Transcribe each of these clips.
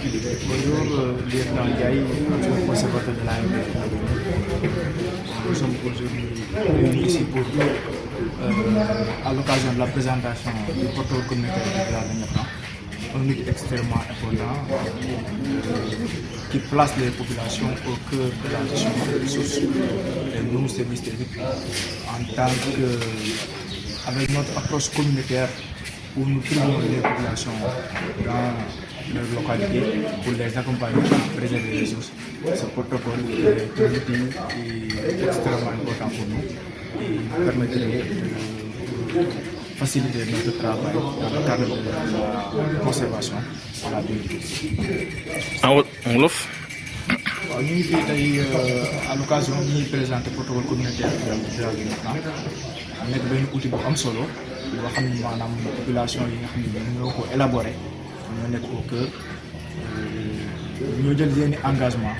Bonjour, lieutenant Ndiaye, conservateur de l'AMP. Nous sommes aujourd'hui réunis ici pour, à l'occasion de la présentation du protocole communautaire du village de Niafran, un outil extrêmement important qui place les populations au cœur de la gestion des ressources. Et nous, services techniques, en tant que, avec notre approche communautaire, où nous trouvons les populations dans leur localité pour les accompagner à préserver les ressources. Ce protocole est un outil extrêmement important pour nous et permettrait de faciliter notre travail dans le cadre de la conservation de la biodiversité. En wolof. Nous ngi fii tey à l'occasion ñuy présenter protocole communautaire du village de Niafran nekk benn outil bu am solo boo xam ne maanaam population yi nga xam ne ñoo ko élaboré ñoo nekk au cœur ñoo jël yenn engagement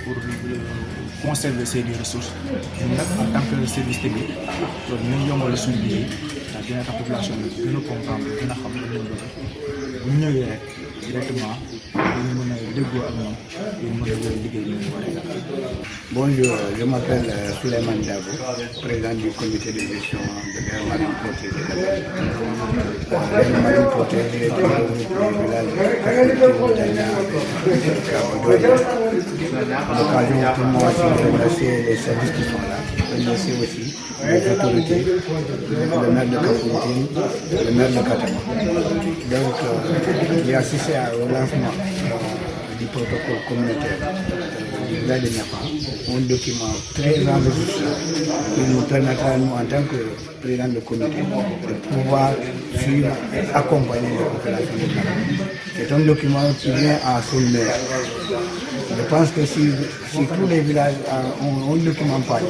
pour conserver ces ressources ñun nag en tant que service technique loolu dinañ yombal suñu liggéey ndax dina tax population bi gën a comprendre gën a xam lu ñu bëgg bu ñu ñëwee rek directement dañu mën a déggoo ak ñoom dañu mën a jël liggéey bi ñu war a def. Bonjour, je m'appelle Souleymane Dabo, président du comité de gestion de l'aire marine protégée. L'aire marine protégée est un groupe du village de Dana et Kabadoya. À l'occasion pour moi aussi de remercier les services qui sont là, remercier aussi les autorités, le maire de Kafountine, le maire de Katama. Donc, j'ai assisté au lancement du protocole communautaire du village de Niafran, un document très enrichissant qui nous permettra, nous, en tant que président de comité, de pouvoir suivre et accompagner les populations de Niafran. C'est un document qui vient à son heure. Je pense que si tous les villages ont un document pareil,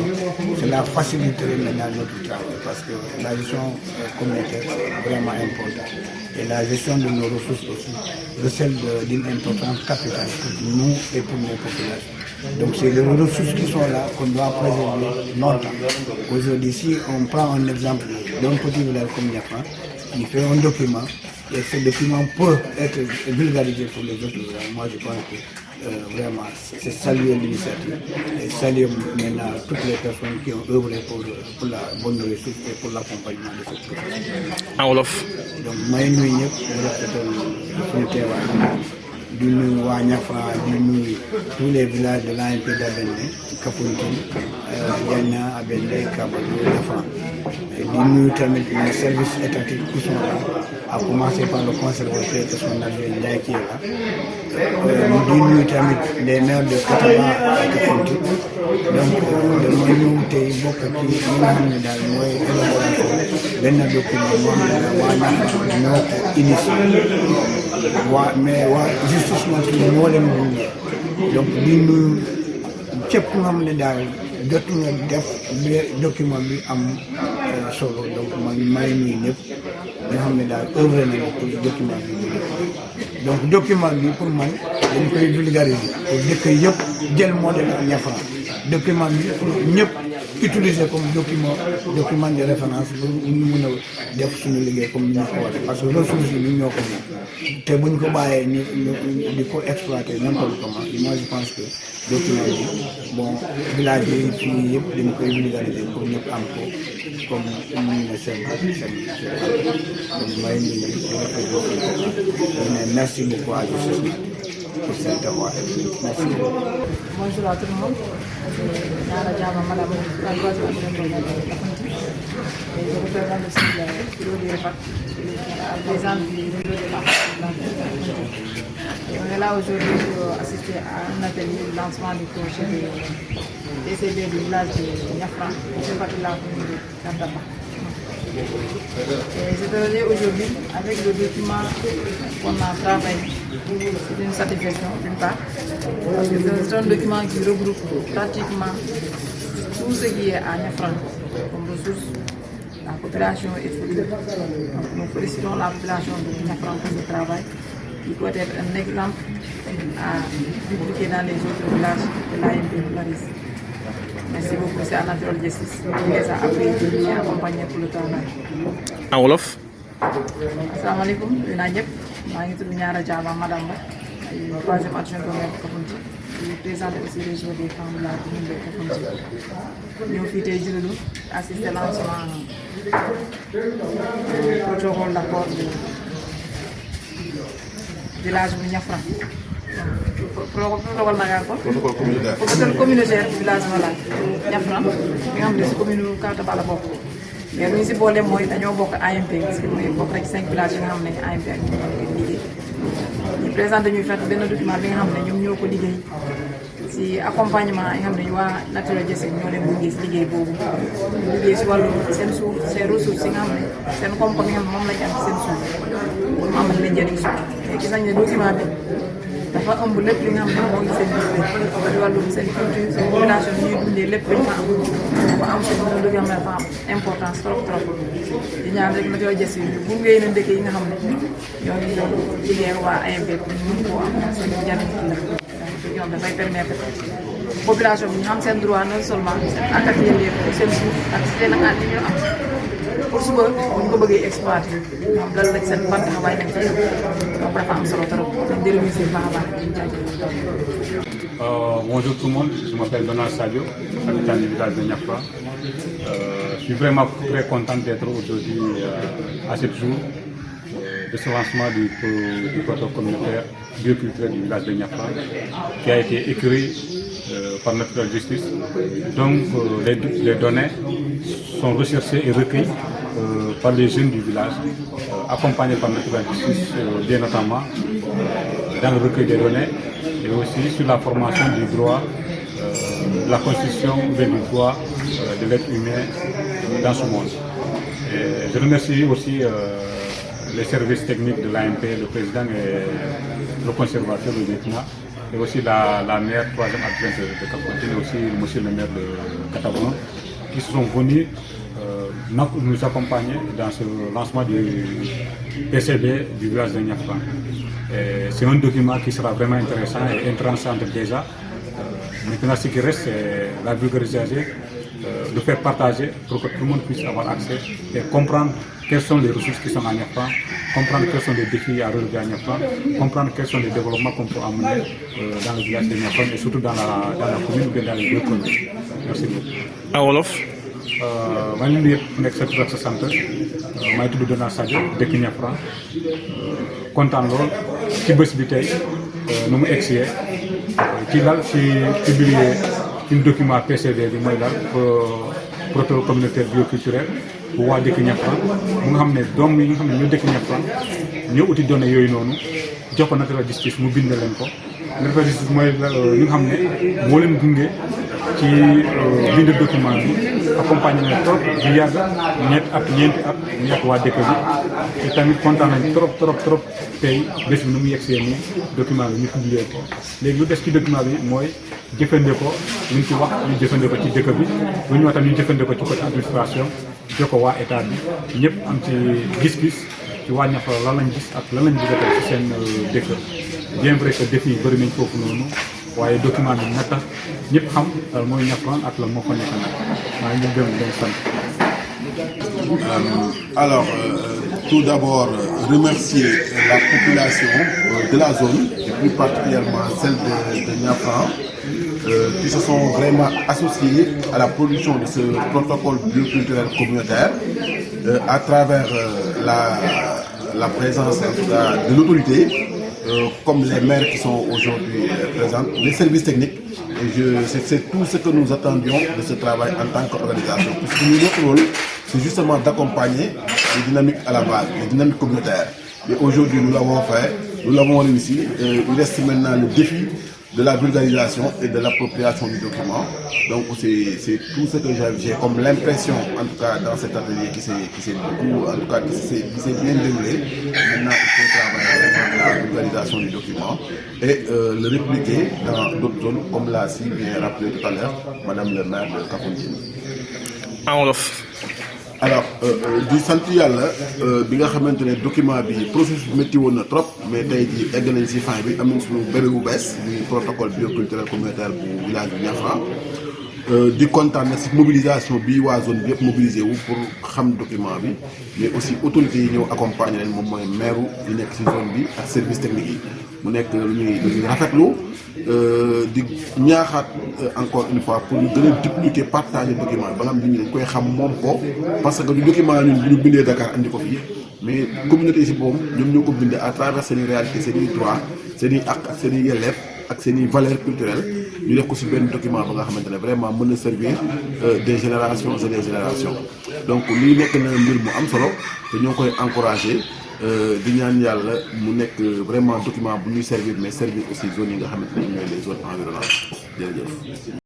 cela faciliterait maintenant notre travail parce que la gestion communautaire c'est vraiment important. Et la gestion de nos ressources aussi recèle d'une importance capitale pour nous et pour nos populations. Donc c'est les ressources qui sont là qu'on doit préserver longtemps. Aujourd'hui, si on prend un exemple d'un petit village comme Niafran, qui fait un document, et ce document peut être vulgarisé pour les autres villages. Moi je pense que vraiment c'est saluer l'initiative et saluer maintenant toutes les personnes qui ont œuvré pour la bonne ressource et pour l'accompagnement de cette ressource. En wolof. Donc may nuyu ñëpp ñu rafetoon suñu teewaay di nuyu waa Niafran di nuyu tous les villages de l'AMP d'Abendé, Kafountine, Diagna, Abendé, Kabadoya, Niafran. Et di nuyu tamit les services étatiques qui sont là, à commencer par le conservateur de son adjoint Ndiaye qui est là. Di nuyu tamit les maires de Katama ak Kafountine. Donc dama ñëw tey bokk ci li nga xam ne daal mooy élaboration benn document moo xam ne waa Niafran ñoo ko initié mais waa justice moom moo leen gunge donc di nuyu képp nga xam ne daal jot nga def document bi am solo donc man may nuyu ñëpp nga xam ne daal œuvré nañu pour document bi donc document bi pour man dañ koy vulgariser pour dëkk yëpp jël modèle ak Niafran document bi pour ñëpp utiliser comme document de référence pour ñu mën a def suñu liggéey comme ni ñu ko waxee parce que ressources yi ñoo ko moom te buñ ko bàyyee ñu di ko exploiter n'importe comment moi je pense que document bi bon village yi fii yëpp dañ koy vulgariser pour ñëpp am ko comme ñu ne seen donc may nuyu mais merci beaucoup à tous pour cette voix. Merci. Bonjour à tout le monde. Nara Diaba, madame la troisième adjointe de Kafountine. Et je représente aussi le bureau des repas, la présidente du réseau des repas. On est là aujourd'hui pour assister à un atelier de lancement du projet de DCB du village de Niafran, qui fait partie de la commune de Katama. Et c'est aujourd'hui avec le document qu'on a travaillé. C'est une satisfaction d'une part, parce que c'est un document qui regroupe pratiquement tout ce qui est à Niafran comme ressources. La population est foutue. Donc nous félicitons la population de Niafran pour ce travail qui doit être un exemple à dupliquer dans les autres villages de l'AMP de Paris. Merci beaucoup, c'est Anna Fiol Justice. On les a appris et accompagnés pour le travail. En wolof. Assalamu alaikum, je suis Nara Diaba, madame. troisième adjoint au maire de Kafountine di présenté aussi réseau des femmes de la commune de Kafountine ñëw fii tey Diouloulou assister lancement protocole d'accord du village bu Niafran protocole nagaan ko protocole communautaire village voilà Niafran bi nga xam ne si commune Kawtaba la bokk mais lu ñu si boole mooy dañoo bokk AMP parce que mooy bokk rek 5 villages yi nga xam ne AMP ak ñoom ñoo koy liggéey ñu présenté ñuy fekk benn document bi nga xam ne ñoom ñoo ko liggéey si accompagnement yi nga xam ne waa Natural Justice ñoo leen gunge si liggéey boobu liggéey si wàllu seen suuf seen ressources yi nga xam ne seen koom-koom yi nga xam ne moom lañu am seen suuf pour mu amal leen njëriñ suuf mais gis nañ ne document bi dafa ëmb lépp li nga xam ne moo ngi seen biir si wàllu seen culture seen population bi ñuy dundee lépp dañ fa am bu am seen dund bi nga xam ne dafa am importance trop trop di ñaan rek Natural Justice yi gunge na dëkk yi nga xam ne ñoo ngi liggéey ak waa AMP pour ñu mën koo am seen njëriñ ñoom dafay permettre population bi ñu xam seen droit non seulement seen ak ak yelleef seen suuf ak seen ak li ñu am pour suba bu ñu ko bëggee exploiter ñoom lan lañ seen ban taxawaay nañ ci donc dafa am solo trop dañ di remercier bu baax a baax di jaajëfal. Bonjour tout le monde, je m'appelle Donald Sadio, habitant du village de Niafran. Je suis vraiment très content d'être aujourd'hui à ce jour de ce lancement du protocole communautaire bioculturel du village de Niafran qui a été écrit par Natural Justice. Donc les données sont recherchées et recueillies par les jeunes du village, accompagnés par Natural Justice, bien notamment dans le recueil des données et aussi sur la formation du droit, la constitution du droit de l'être humain dans ce monde. Et je remercie aussi les services techniques de l'AMP, le président et le conservateur, le lieutenant, et aussi la maire, troisième adjointe de Kafountine, et aussi monsieur le maire de Katabono, qui sont venus nous accompagner dans ce lancement du PCB du village de Niafran. C'est un document qui sera vraiment intéressant et intéressant déjà. Maintenant, ce qui reste, c'est la vulgarisation, de faire partager pour que tout le monde puisse avoir accès et comprendre quelles sont les ressources qui sont à Niafran, comprendre quels sont les défis à relever à Niafran, comprendre quels sont les développements qu'on peut amener dans le village de Niafran et surtout dans la commune ou bien dans les deux communes. Merci beaucoup. En wolof. maa ngi nuyu yëpp nekk sa tur ak sa sant maa ngi tudd Donald Sadio dëkk Niafran kontaan lool ci bés bi tey nu mu egsi ci lal ci publier un document PCB bi mooy daal protocole communautaire bioculturel bu waa dëkk Niafran mu nga xam ne doom yi nga xam ne ñoo dëkk Niafran ñoo uti données yooyu noonu jox ko Natural Justice mu bind leen ko Natural Justice mooy li nga xam ne moo leen gunge ci bind document bi accompagné nañ trop du yàgg ñeenti at ñu yàgg waa dëkk bi te tamit kontaan nañ trop tey bés bi nu mu yegsee nii document bi ñu publié ko léegi lu des ci document bi mooy jëfandikoo luñ ci wax ñu jëfandikoo ci dëkk bi lu ñu wax tam ñu jëfandikoo ci côté administration jox ko waa état bi ñëpp am ci gis-gis ci waa Niafran lan lañ gis ak lan lañ bëgg a tey ci seen dëkk bien vrai que défi yi bëri nañ foofu noonu waaye document bi na tax ñëpp xam lan mooy Niafran ak lan moo fa nekk nag maa ngi gërëm di leen sant. Alors, tout d'abord, remercier la population de la zone, et plus particulièrement celle de Niafran, qui se sont vraiment associés à la production de ce protocole bioculturel communautaire à travers la présence de l'autorité, comme les maires qui sont aujourd'hui présents, les services techniques. Et c'est tout ce que nous attendions de ce travail en tant qu'organisation. Parce que notre rôle, c'est justement d'accompagner les dynamiques à la base, les dynamiques communautaires. Et aujourd'hui, nous l'avons fait, nous l'avons réussi. Il reste maintenant le défi de la vulgarisation et de l'appropriation du document. Donc c'est tout ce que j'ai comme l'impression, en tout cas dans cet atelier qui s'est beaucoup, en tout cas qui s'est bien déroulé. Maintenant il faut travailler vraiment la vulgarisation du document et le répliquer dans d'autres zones, comme l'a si bien rappelé tout à l'heure Madame le maire de Kafountine. En wolof. Alors di sant yàlla bi nga xamante ne document bi processus bi métti woon na trop mais tey jii egg nañ si fin bi am nañ suñu bébé bu bees muy protocole bioculturel communautaire bu village bu Niafran di kontaan nag si mobilisation bi waa zone bi yëpp mobilisé wu pour xam document bi mais aussi autorités yi ñëw accompagner leen moom mooy maire yi nekk si zone bi ak service technique yi mu nekk lu ñuy rafetlu di ñaaxaat encore une fois pour ñu gën a dupliquer partager document ba nga xam ne dañ koy xam moom ko parce que du document ñun bu ñu bindee Dakar andi ko fii mais communauté si boobu ñoom ñoo ko bindee à travers seen i réalité seen i droit seen i ak seen i yelleef ak seen i valeurs culturelles ñu def ko si benn document ba nga xamante ne vraiment mën na servir des générations et des générations donc lii nekk na mbir mu am solo te ñoo koy encouragé di ñaan yàlla mu nekk vraiment document bu ñuy servir mais servir aussi zones yi nga xamante ne ñooy les zones environnantes jërëjëf.